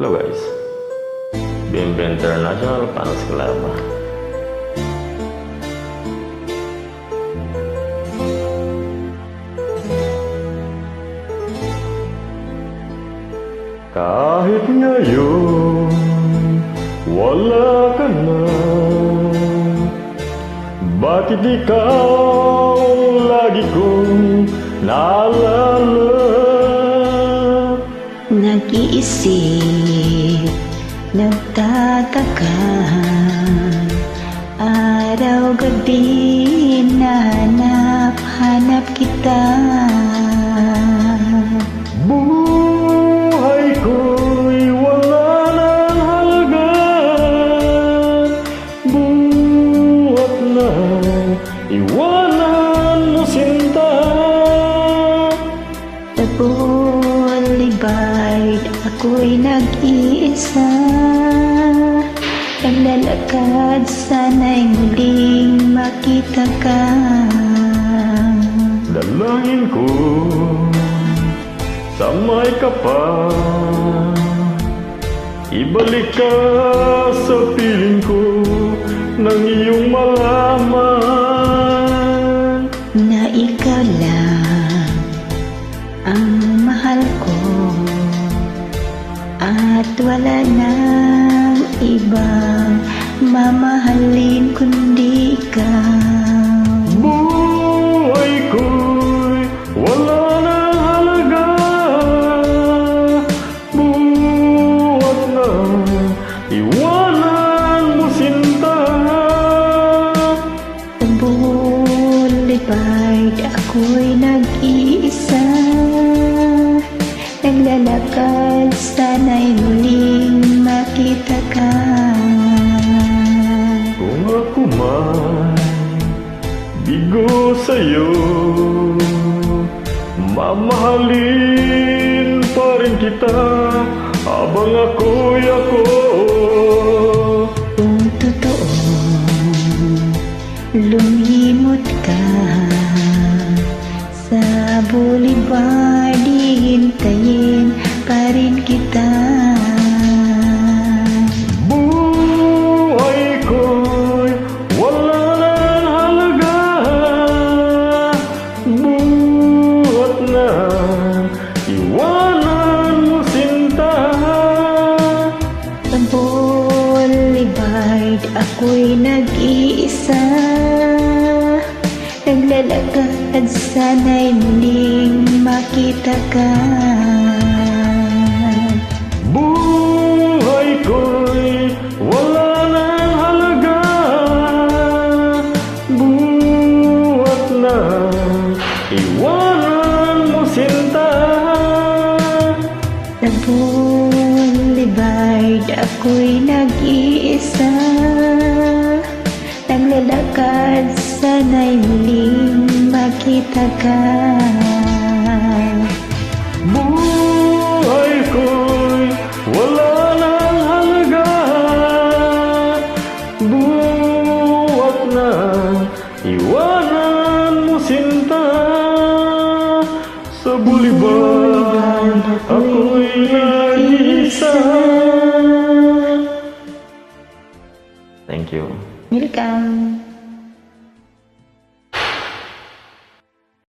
Hello guys, BMP International Panas Kelapa. Kahit ngayon wala ka na, bakit ikaw lagi kong naalala? Nag-iisip, nagtataka, araw-gabi nahanap-hanap kita. Buhay ko'y wala nang halaga, buhat na iwanan mo sinta. Nagbulibayd, ako'y nag-iisa, naglalakad, sana'y muling makita ka. Dalangin ko sa may kapal, ibalik ka sa piling ko nang iyong malaman Na ikaw lang ang mahal ko, at wala nang ibang mamahalin kundi ikaw. Buhay ko'y wala nang halaga, buhat na iwanan mo sinta. Sa bulibayd, ako'y nag-iisa, naglalakad, sana'y muling makita ka. Kung ako man bigo sa'yo, mamahalin pa rin kita habang ako'y ako. Kung totoo, lumimot ka sa bulibayd, hihintayin pa rin kita. Buhay ko'y wala nang halaga, buhat na iwanan mo sinta. Sa bulibayd, ako'y nag-iisa, naglalakad, sana'y muling makita ka. Buhay ko'y wala nang halaga, buhat na iwanan mo sinta. Sa bulibayd, ako'y nag-iisa, naglalakad, sana'y muling makita ka. Buhay ko'y wala nang halaga, buhat na iwanan mo sinta. Sa bulibayd, ako'y nag-iisa. Thank you. Welcome.